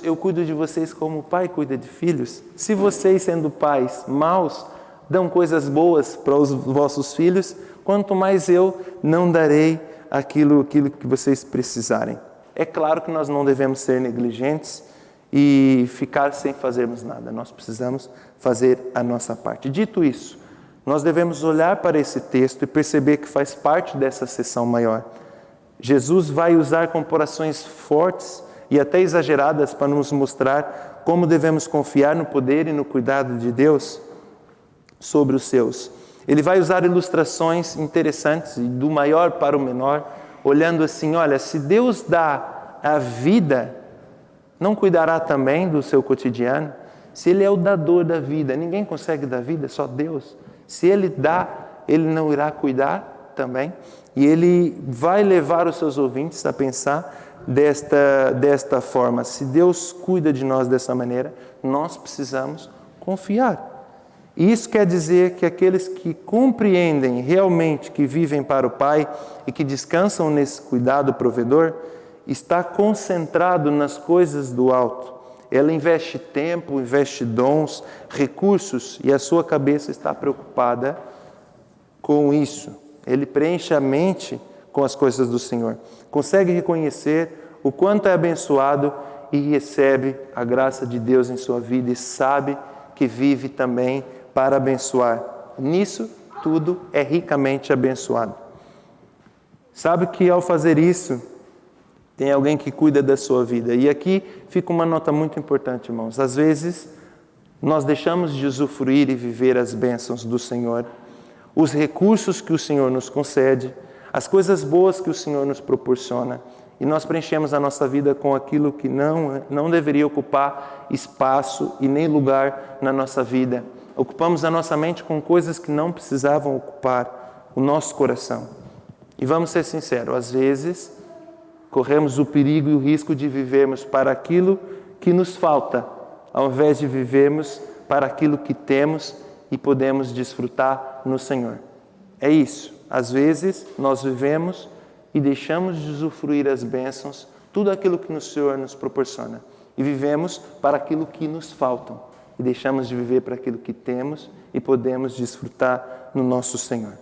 eu cuido de vocês como o pai cuida de filhos. Se vocês, sendo pais maus, dão coisas boas para os vossos filhos, quanto mais eu não darei aquilo que vocês precisarem. É claro que nós não devemos ser negligentes e ficar sem fazermos nada. Nós precisamos fazer a nossa parte. Dito isso, nós devemos olhar para esse texto e perceber que faz parte dessa sessão maior. Jesus vai usar comparações fortes e até exageradas para nos mostrar como devemos confiar no poder e no cuidado de Deus sobre os seus. Ele vai usar ilustrações interessantes, do maior para o menor, olhando assim, olha, se Deus dá a vida, não cuidará também do seu cotidiano? Se Ele é o dador da vida, ninguém consegue dar vida, só Deus. Se Ele dá, Ele não irá cuidar também? E Ele vai levar os seus ouvintes a pensar desta forma. Se Deus cuida de nós dessa maneira, nós precisamos confiar. E isso quer dizer que aqueles que compreendem realmente que vivem para o Pai e que descansam nesse cuidado provedor, está concentrado nas coisas do alto. Ela investe tempo, investe dons, recursos e a sua cabeça está preocupada com isso. Ele preenche a mente com as coisas do Senhor. Consegue reconhecer o quanto é abençoado e recebe a graça de Deus em sua vida e sabe que vive também para abençoar. Nisso, tudo é ricamente abençoado. Sabe que ao fazer isso, tem alguém que cuida da sua vida. E aqui fica uma nota muito importante, irmãos. Às vezes, nós deixamos de usufruir e viver as bênçãos do Senhor, os recursos que o Senhor nos concede, as coisas boas que o Senhor nos proporciona, e nós preenchemos a nossa vida com aquilo que não deveria ocupar espaço e nem lugar na nossa vida. Ocupamos a nossa mente com coisas que não precisavam ocupar o nosso coração. E vamos ser sinceros, às vezes corremos o perigo e o risco de vivermos para aquilo que nos falta, ao invés de vivermos para aquilo que temos e podemos desfrutar no Senhor. É isso. Às vezes nós vivemos e deixamos de usufruir as bênçãos, tudo aquilo que o Senhor nos proporciona. E vivemos para aquilo que nos falta. E deixamos de viver para aquilo que temos e podemos desfrutar no nosso Senhor.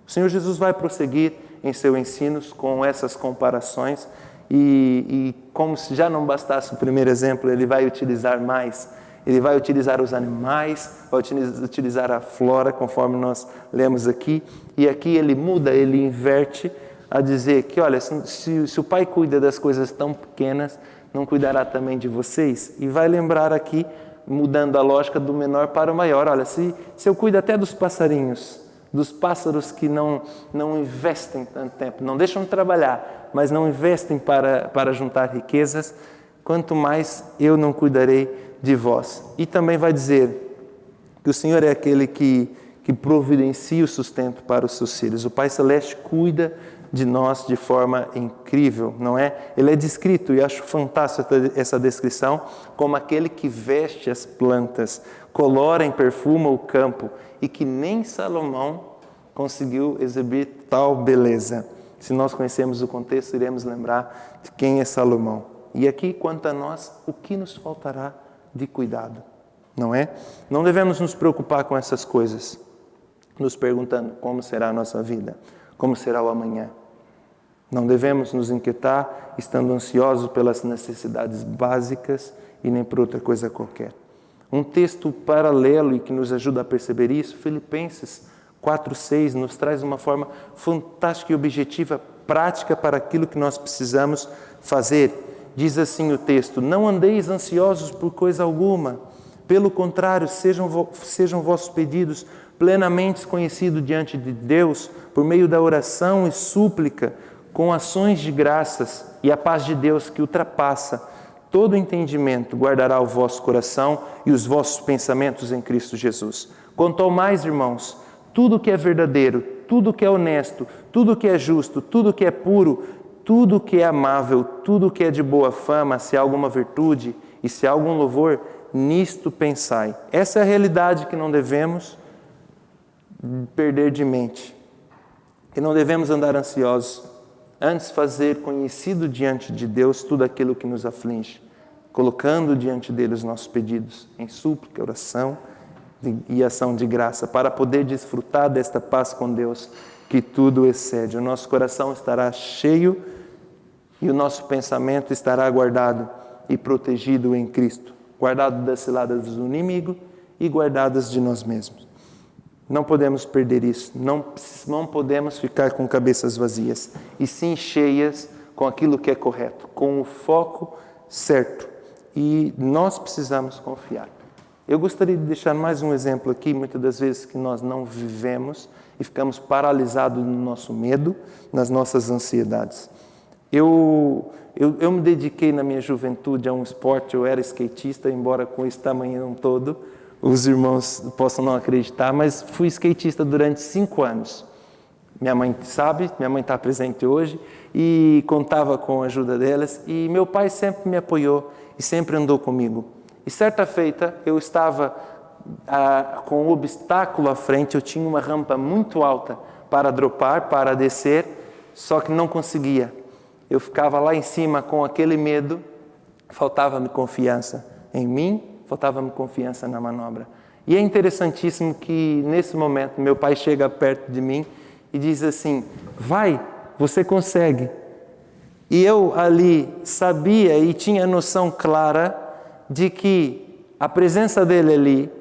O Senhor Jesus vai prosseguir em seu ensino com essas comparações e como se já não bastasse o primeiro exemplo, ele vai utilizar mais. Ele vai utilizar os animais, vai utilizar a flora, conforme nós lemos aqui. E aqui ele muda, ele inverte a dizer que, olha, se o Pai cuida das coisas tão pequenas, não cuidará também de vocês? E vai lembrar aqui, mudando a lógica do menor para o maior. Olha, se eu cuido até dos passarinhos, dos pássaros que não investem tanto tempo, não deixam de trabalhar, mas não investem para juntar riquezas, quanto mais eu não cuidarei de vós. E também vai dizer que o Senhor é aquele que providencia o sustento para os seus filhos. O Pai Celeste cuida de nós de forma incrível, não é? Ele é descrito, e acho fantástico essa descrição, como aquele que veste as plantas, colora e perfuma o campo, e que nem Salomão conseguiu exibir tal beleza. Se nós conhecemos o contexto, iremos lembrar de quem é Salomão. E aqui, quanto a nós, o que nos faltará de cuidado, não é? Não devemos nos preocupar com essas coisas, nos perguntando como será a nossa vida, como será o amanhã. Não devemos nos inquietar estando ansiosos pelas necessidades básicas e nem por outra coisa qualquer. Um texto paralelo e que nos ajuda a perceber isso, Filipenses 4:6, nos traz uma forma fantástica e objetiva, prática para aquilo que nós precisamos fazer. Diz assim o texto: não andeis ansiosos por coisa alguma, pelo contrário, sejam vossos pedidos plenamente conhecidos diante de Deus, por meio da oração e súplica, com ações de graças, e a paz de Deus que ultrapassa todo entendimento guardará o vosso coração e os vossos pensamentos em Cristo Jesus. Quanto ao mais, irmãos, tudo que é verdadeiro, tudo que é honesto, tudo que é justo, tudo que é puro, tudo que é amável, tudo que é de boa fama, se há alguma virtude e se há algum louvor, nisto pensai. Essa é a realidade que não devemos perder de mente, que não devemos andar ansiosos, antes fazer conhecido diante de Deus tudo aquilo que nos aflige, colocando diante dele os nossos pedidos em súplica, oração e ação de graça, para poder desfrutar desta paz com Deus que tudo excede. O nosso coração estará cheio e o nosso pensamento estará guardado e protegido em Cristo, guardado das ciladas do inimigo e guardadas de nós mesmos. Não podemos perder isso, não podemos ficar com cabeças vazias, e sim cheias com aquilo que é correto, com o foco certo. E nós precisamos confiar. Eu gostaria de deixar mais um exemplo aqui, muitas das vezes que nós não vivemos e ficamos paralisados no nosso medo, nas nossas ansiedades. Eu me dediquei na minha juventude a um esporte, eu era skatista, embora com esse tamanho todo, os irmãos possam não acreditar, mas fui skatista durante 5 anos. Minha mãe sabe, minha mãe está presente hoje e contava com a ajuda delas. E meu pai sempre me apoiou e sempre andou comigo. E certa feita eu estava com um obstáculo à frente, eu tinha uma rampa muito alta para dropar, para descer, só que não conseguia. Eu ficava lá em cima com aquele medo, faltava-me confiança em mim, faltava-me confiança na manobra. E é interessantíssimo que, nesse momento, meu pai chega perto de mim e diz assim: vai, você consegue. E eu ali sabia e tinha noção clara de que a presença dele ali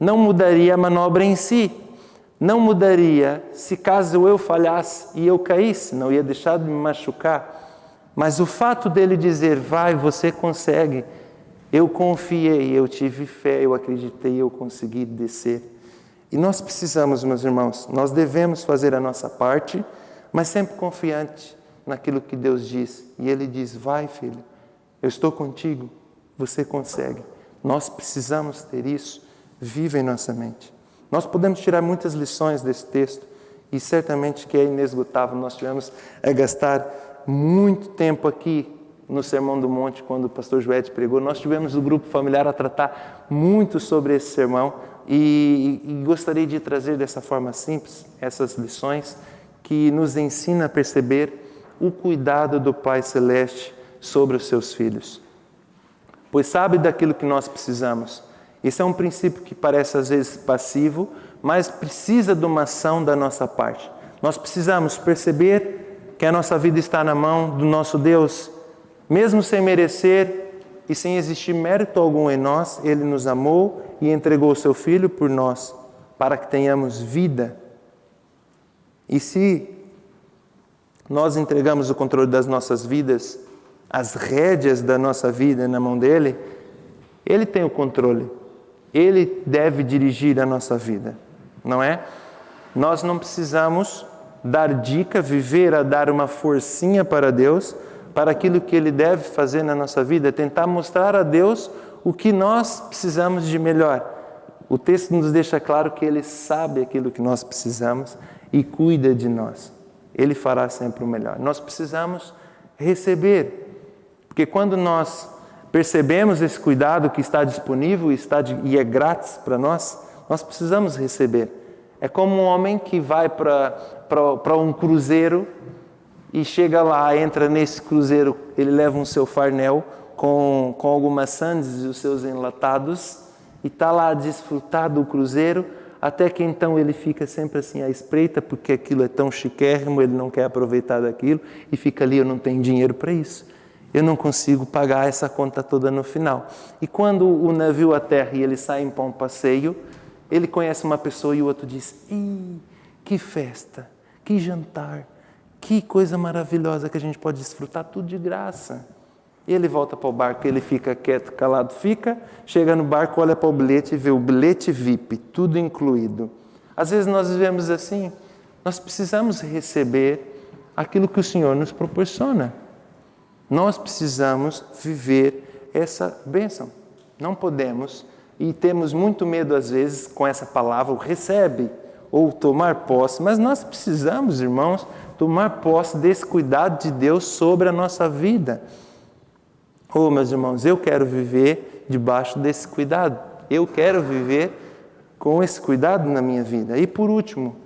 não mudaria a manobra em si, não mudaria se caso eu falhasse e eu caísse, não ia deixar de me machucar. Mas o fato dele dizer: vai, você consegue, eu confiei, eu tive fé, eu acreditei, eu consegui descer. E nós precisamos, meus irmãos, nós devemos fazer a nossa parte, mas sempre confiante naquilo que Deus diz. E Ele diz: vai, filho, eu estou contigo, você consegue. Nós precisamos ter isso vivo em nossa mente. Nós podemos tirar muitas lições desse texto, e certamente que é inesgotável. Nós tivemos a gastar muito tempo aqui no Sermão do Monte, quando o pastor Joete pregou. Nós tivemos o grupo familiar a tratar muito sobre esse sermão e gostaria de trazer dessa forma simples essas lições que nos ensina a perceber o cuidado do Pai Celeste sobre os seus filhos. Pois sabe daquilo que nós precisamos. Esse é um princípio que parece às vezes passivo, mas precisa de uma ação da nossa parte. Nós precisamos perceber que a nossa vida está na mão do nosso Deus. Mesmo sem merecer e sem existir mérito algum em nós, Ele nos amou e entregou o Seu Filho por nós, para que tenhamos vida. E se nós entregamos o controle das nossas vidas, as rédeas da nossa vida na mão dEle, Ele tem o controle. Ele deve dirigir a nossa vida, não é? Nós não precisamos dar dica, viver a dar uma forcinha para Deus, para aquilo que Ele deve fazer na nossa vida, tentar mostrar a Deus o que nós precisamos de melhor. O texto nos deixa claro que Ele sabe aquilo que nós precisamos e cuida de nós. Ele fará sempre o melhor. Nós precisamos receber, porque quando nós percebemos esse cuidado que está disponível e é grátis para nós, nós precisamos receber. É como um homem que vai para um cruzeiro e chega lá, entra nesse cruzeiro, ele leva um seu farnel com algumas sandes e os seus enlatados e está lá a desfrutar do cruzeiro, até que então ele fica sempre assim à espreita, porque aquilo é tão chiquérrimo, ele não quer aproveitar daquilo e fica ali, eu não tenho dinheiro para isso. Eu não consigo pagar essa conta toda no final. E quando o navio aterra e ele sai para um passeio, ele conhece uma pessoa e o outro diz, que festa, que jantar, que coisa maravilhosa que a gente pode desfrutar, tudo de graça. E ele volta para o barco, ele fica quieto, calado, chega no barco, olha para o bilhete e vê o bilhete VIP, tudo incluído. Às vezes nós vivemos assim, nós precisamos receber aquilo que o Senhor nos proporciona. Nós precisamos viver essa bênção. Não podemos, e temos muito medo às vezes com essa palavra, o recebe, ou tomar posse, mas nós precisamos, irmãos, tomar posse desse cuidado de Deus sobre a nossa vida. Oh, meus irmãos, eu quero viver debaixo desse cuidado. Eu quero viver com esse cuidado na minha vida. E por último,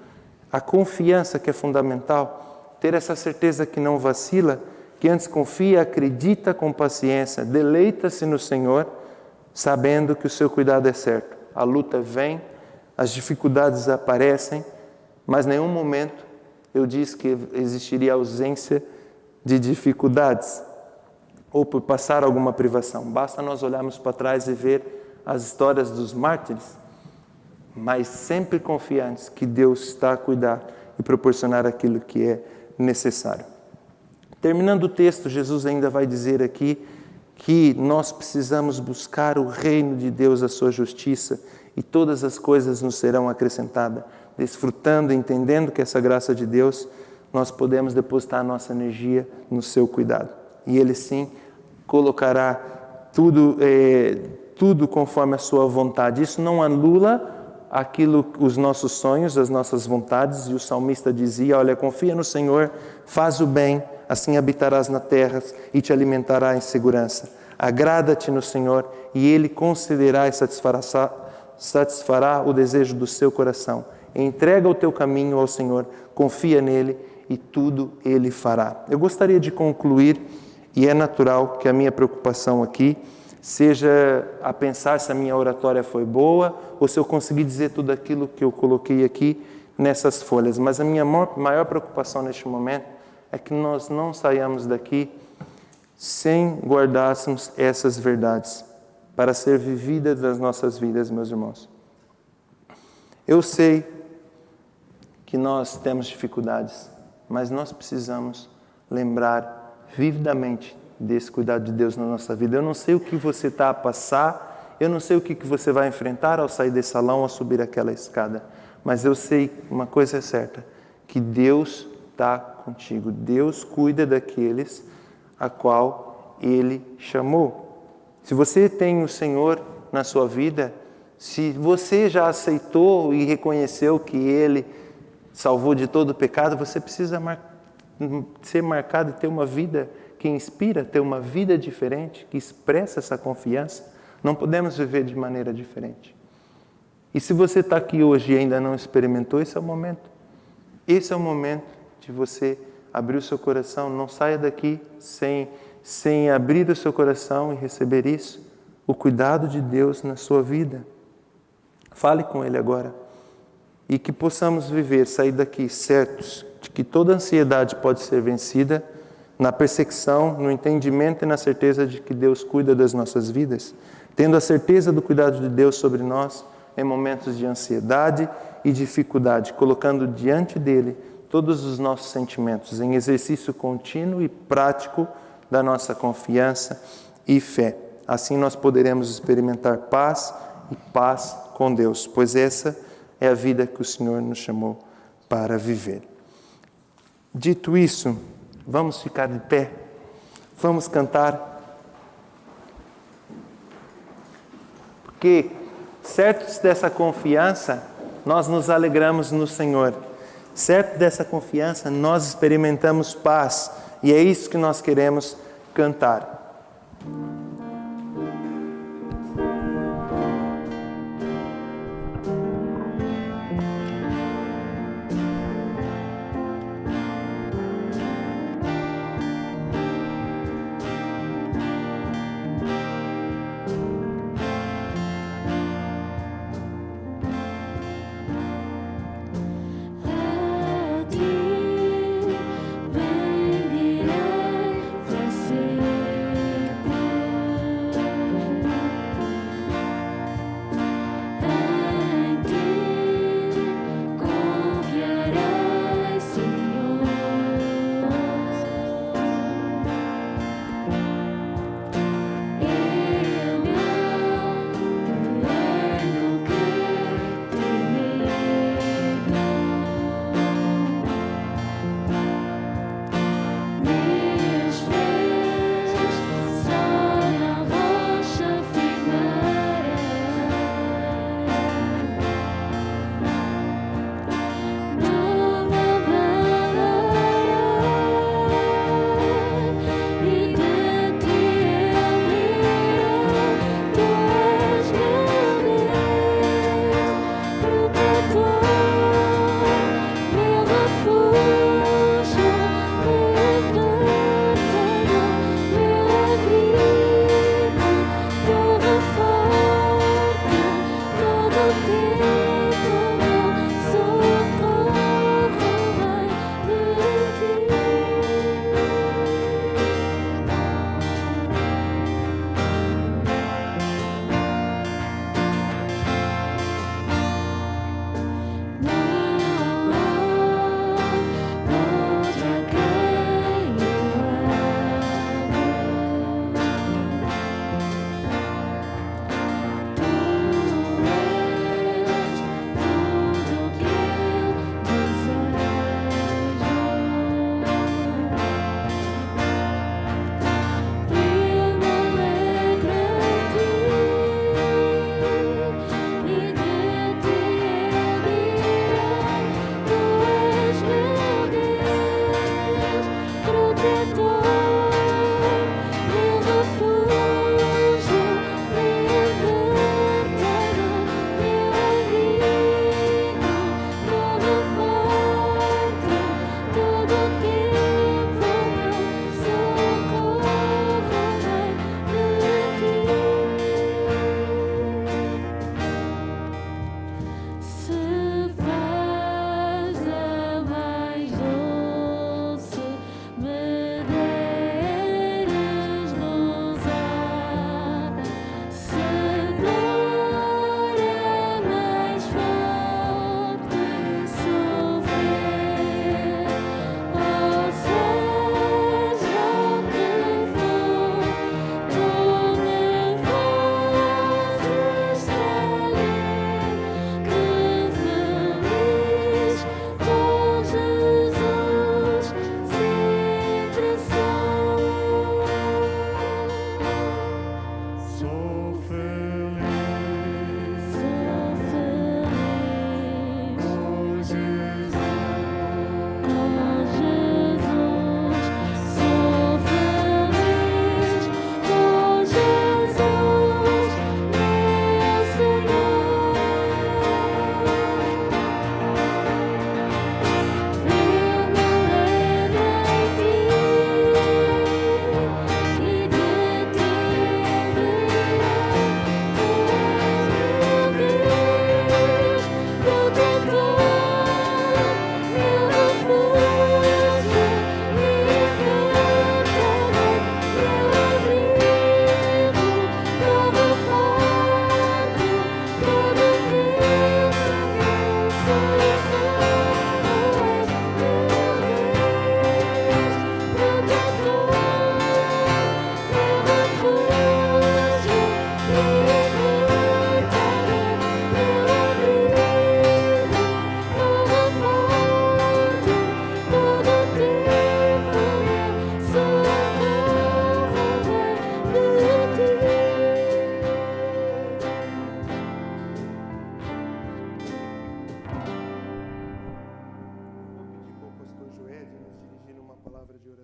a confiança que é fundamental, ter essa certeza que não vacila, que antes confia, acredita com paciência, deleita-se no Senhor, sabendo que o seu cuidado é certo. A luta vem, as dificuldades aparecem, mas em nenhum momento eu disse que existiria ausência de dificuldades ou por passar alguma privação. Basta nós olharmos para trás e ver as histórias dos mártires, mas sempre confiantes que Deus está a cuidar e proporcionar aquilo que é necessário. Terminando o texto, Jesus ainda vai dizer aqui que nós precisamos buscar o reino de Deus, a sua justiça, e todas as coisas nos serão acrescentadas. Desfrutando, entendendo que essa graça de Deus, nós podemos depositar a nossa energia no seu cuidado. E Ele sim colocará tudo conforme a sua vontade. Isso não anula os nossos sonhos, as nossas vontades, e o salmista dizia, olha, confia no Senhor, faz o bem, assim habitarás na terra e te alimentará em segurança. Agrada-te no Senhor e Ele concederá e satisfará o desejo do seu coração. Entrega o teu caminho ao Senhor, confia nele e tudo Ele fará. Eu gostaria de concluir, e é natural que a minha preocupação aqui seja a pensar se a minha oratória foi boa ou se eu consegui dizer tudo aquilo que eu coloquei aqui nessas folhas. Mas a minha maior preocupação neste momento é que nós não saiamos daqui sem guardássemos essas verdades para ser vividas nas nossas vidas, meus irmãos. Eu sei que nós temos dificuldades, mas nós precisamos lembrar vividamente desse cuidado de Deus na nossa vida. Eu não sei o que você está a passar, eu não sei o que você vai enfrentar ao sair desse salão, ao subir aquela escada, mas eu sei, uma coisa é certa, que Deus está contigo. Deus cuida daqueles a qual Ele chamou. Se você tem o Senhor na sua vida, se você já aceitou e reconheceu que Ele salvou de todo o pecado, você precisa ser marcado e ter uma vida que inspira, ter uma vida diferente, que expressa essa confiança. Não podemos viver de maneira diferente. E se você está aqui hoje e ainda não experimentou, esse é o momento. Esse é o momento de você abrir o seu coração. Não saia daqui sem abrir o seu coração e receber isso, o cuidado de Deus na sua vida. Fale com Ele agora. E que possamos sair daqui certos de que toda ansiedade pode ser vencida na percepção, no entendimento e na certeza de que Deus cuida das nossas vidas, tendo a certeza do cuidado de Deus sobre nós em momentos de ansiedade e dificuldade, colocando diante dEle todos os nossos sentimentos em exercício contínuo e prático da nossa confiança e fé. Assim nós poderemos experimentar paz e paz com Deus, pois essa é a vida que o Senhor nos chamou para viver. Dito isso, vamos ficar de pé, vamos cantar, porque certos dessa confiança, nós nos alegramos no Senhor. Certo dessa confiança, nós experimentamos paz. E é isso que nós queremos cantar. A ti bendirei,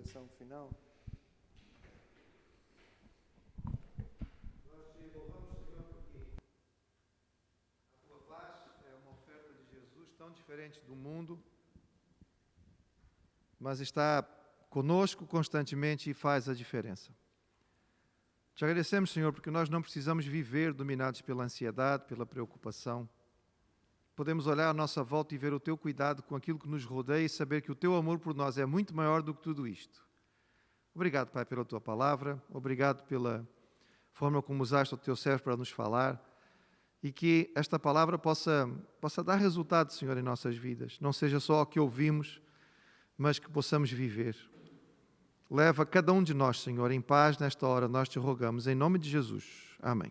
oração final. Nós te louvamos, Senhor, porque a tua paz é uma oferta de Jesus tão diferente do mundo, mas está conosco constantemente e faz a diferença. Te agradecemos, Senhor, porque nós não precisamos viver dominados pela ansiedade, pela preocupação. Podemos olhar à nossa volta e ver o teu cuidado com aquilo que nos rodeia e saber que o teu amor por nós é muito maior do que tudo isto. Obrigado, Pai, pela tua palavra. Obrigado pela forma como usaste o teu servo para nos falar e que esta palavra possa dar resultado, Senhor, em nossas vidas. Não seja só o que ouvimos, mas que possamos viver. Leva cada um de nós, Senhor, em paz nesta hora, nós te rogamos, em nome de Jesus. Amém.